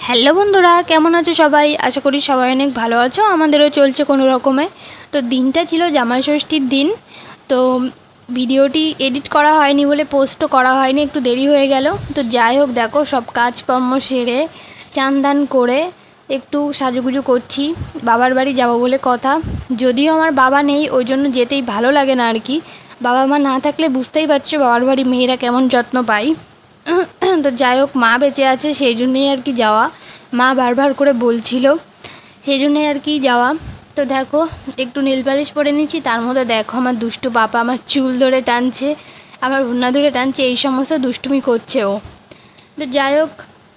Hello বন্ধুরা, কেমন আছো সবাই? আশা করি সবাই অনেক ভালো আছো। আমাদেরও চলছে কোনো রকমে। তো দিনটা ছিল জামাই ষষ্ঠীর দিন। তো ভিডিওটি এডিট করা হয়নি বলে পোস্টও করা হয়নি, একটু দেরি হয়ে গেল। তো যাই হোক, দেখো সব কাজকর্ম সেরে চান দান করে একটু সাজুগুজু করছি। বাবার বাড়ি যাব বলে কথা। যদিও আমার বাবা নেই, ওই জন্য যেতেই ভালো লাগে না আর কি। বাবা মা না থাকলে বুঝতেই পারছো বাবার বাড়ি মেয়েরা কেমন যত্ন পায়। তো যাই হোক, মা বেঁচে আছে সেই জন্যই আর কি যাওয়া। মা বারবার করে বলছিল, সেই জন্যই আর কি যাওয়া। তো দেখো একটু নেল পালিশ পরে নিচ্ছি, তার মধ্যে দেখো আমার দুষ্টু পাপা আমার চুল ধরে টানছে, আমার ওড়না ধরে টানছে, এই সমস্ত দুষ্টুমি করছে ও। তো যাই হোক,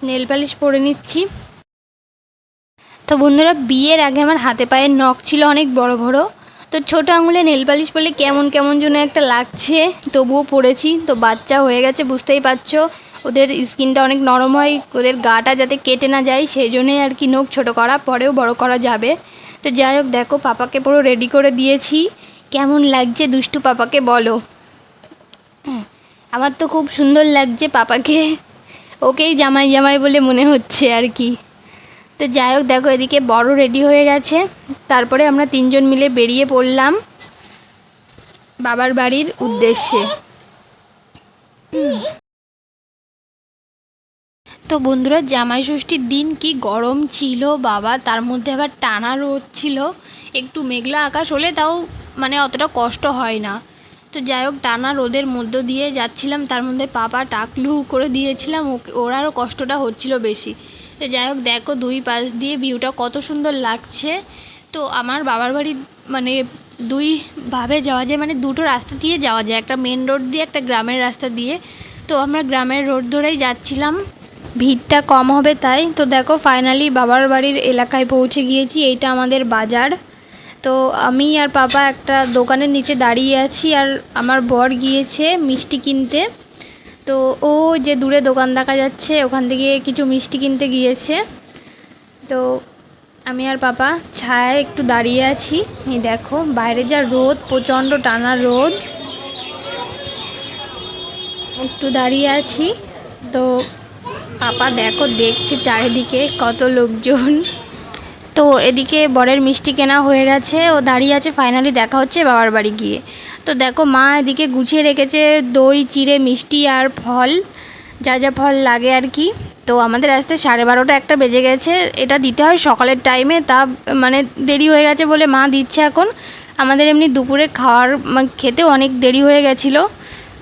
নেল পালিশ পরে নিচ্ছি। তো বন্ধুরা, বিয়ের আগে আমার হাতে পায়ের নখ ছিল অনেক বড় বড়। তো ছোটো আঙুলে নেল পালিশ পরলে কেমন কেমন যেন একটা লাগছে, তবুও পরেছি। তো বাচ্চা হয়ে গেছে, বুঝতেই পারছো, ওদের স্কিনটা অনেক নরম হয়, ওদের গাটা যাতে কেটে না যায় সেই জন্যই আর কি নখ ছোটো করা, পরেও বড় করা যাবে। তো যাই হোক, দেখো পাপাকে পুরো রেডি করে দিয়েছি। কেমন লাগছে দুষ্টু পাপাকে বলো? আমার তো খুব সুন্দর লাগছে পাপাকে, ওকেই জামাই জামাই বলে মনে হচ্ছে আর কি। তো যাই হোক, দেখো এদিকে বড় রেডি হয়ে গেছে। তারপরে আমরা তিনজন মিলে বেরিয়ে পড়লাম বাবার বাড়ির উদ্দেশ্যে। তো বন্ধুরা, জামাই ষষ্ঠীর দিন কি গরম ছিল বাবা, তার মধ্যে আবার টানা রোদ ছিল। একটু মেঘলা আকাশ হলে তাও মানে অতটা কষ্ট হয় না। তো যাই হোক, টানা রোদের মধ্য দিয়ে যাচ্ছিলাম, তার মধ্যে পাপা টাকলু করে দিয়েছিলাম, ওর আরও কষ্টটা হচ্ছিল বেশি। তো যাই হোক, দেখো দুই পাশ দিয়ে ভিউটা কত সুন্দর লাগছে। তো আমার বাবার বাড়ি মানে দুইভাবে যাওয়া যায়, মানে দুটো রাস্তা দিয়ে যাওয়া যায়, একটা মেন রোড দিয়ে, একটা গ্রামের রাস্তা দিয়ে। তো আমরা গ্রামের রোড ধরেই যাচ্ছিলাম, ভিড়টা কম হবে তাই। তো দেখো ফাইনালি বাবার বাড়ির এলাকায় পৌঁছে গিয়েছি, এইটা আমাদের বাজার। তো আমি আর পাপা একটা দোকানের নিচে দাঁড়িয়ে আছি, আর আমার বর গিয়েছে মিষ্টি কিনতে। তো ও যে দূরে দোকান দেখা যাচ্ছে, ওখান থেকে কিছু মিষ্টি কিনতে গিয়েছে। তো আমি আর পাপা ছায়ায় একটু দাঁড়িয়ে আছি। এই দেখো বাইরে যা রোদ, প্রচণ্ড টানা রোদ, একটু দাঁড়িয়ে আছি। তো পাপা দেখো দেখছে চারিদিকে কত লোকজন। তো এদিকে বরের মিষ্টি কেনা হয়ে গেছে, ও দাঁড়িয়ে আছে, ফাইনালি দেখা হচ্ছে বাবার বাড়ি গিয়ে। তো দেখো মা এদিকে গুছিয়ে রেখেছে দই, চিড়ে, মিষ্টি আর ফল, যা যা ফল লাগে আর কি। তো আমাদের আসতে 12:30 একটা বেজে গেছে, এটা দিতে হয় সকালের টাইমে, তা মানে দেরি হয়ে গেছে বলে মা দিচ্ছে এখন। আমাদের এমনি দুপুরে খাওয়ার খেতে অনেক দেরি হয়ে গেছিলো।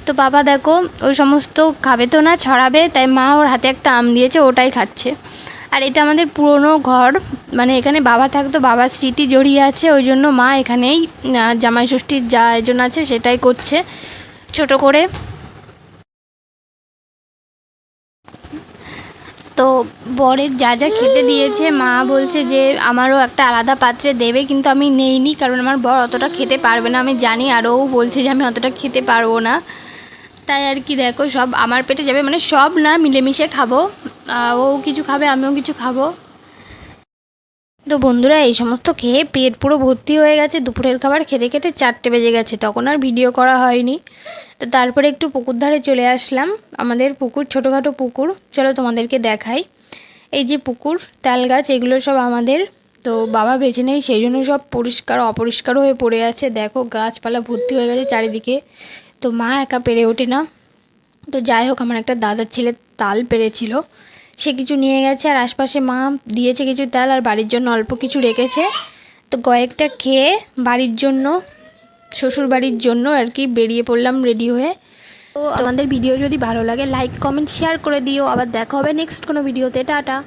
তো বাবা দেখো ওই সমস্ত খাবে তো না, ছড়াবে, তাই মা ওর হাতে একটা আম দিয়েছে, ওটাই খাচ্ছে। আর এটা আমাদের পুরনো ঘর, মানে এখানে বাবা থাকতো, বাবার স্মৃতি জড়িয়ে আছে, ওই জন্য মা এখানেই জামাই ষষ্ঠীর যা আয়োজন আছে সেটাই করছে ছোট করে। তো বরের যা যা খেতে দিয়েছে, মা বলছে যে আমারও একটা আলাদা পাত্রে দেবে, কিন্তু আমি নেইনি, কারণ আমার বর অতটা খেতে পারবে না আমি জানি, আর ও বলছে যে আমি অতটা খেতে পারবো না। তাই আর কি, দেখো সব আমার পেটে যাবে, মানে সব না, মিলেমিশে খাবো, ও কিছু খাবে আমিও কিছু খাবো। তো বন্ধুরা, এই সমস্ত খেয়ে পেট পুরো ভর্তি হয়ে গেছে, দুপুরের খাবার খেতে খেতে 4টে বেজে গেছে, তখন আর ভিডিও করা হয়নি। তো তারপরে একটু পুকুর ধারে চলে আসলাম, আমাদের পুকুর ছোটোখাটো পুকুর, চলো তোমাদেরকে দেখাই। এই যে পুকুর, তাল গাছ, এগুলো সব আমাদের। তো বাবা বেছে নেই, সেই জন্য সব পরিষ্কার অপরিষ্কার হয়ে পড়ে আছে, দেখো গাছপালা ভর্তি হয়ে গেছে চারিদিকে। তো মা একা পেরে ওঠে না। তো যাই হোক, আমার একটা দাদার ছেলে তাল পেরেছিল, সে কিছু নিয়ে গেছে, আর আশপাশে মা দিয়েছে কিছু তাল, আর বাড়ির জন্য অল্প কিছু রেখেছে। তো কয়েকটা খেয়ে বাড়ির জন্য, শ্বশুর বাড়ির জন্য আর কি বেরিয়ে পড়লাম রেডি হয়ে। তো আমাদের ভিডিও যদি ভালো লাগে লাইক কমেন্ট শেয়ার করে দিও, আবার দেখা হবে নেক্সট কোনো ভিডিওতে। টাটা।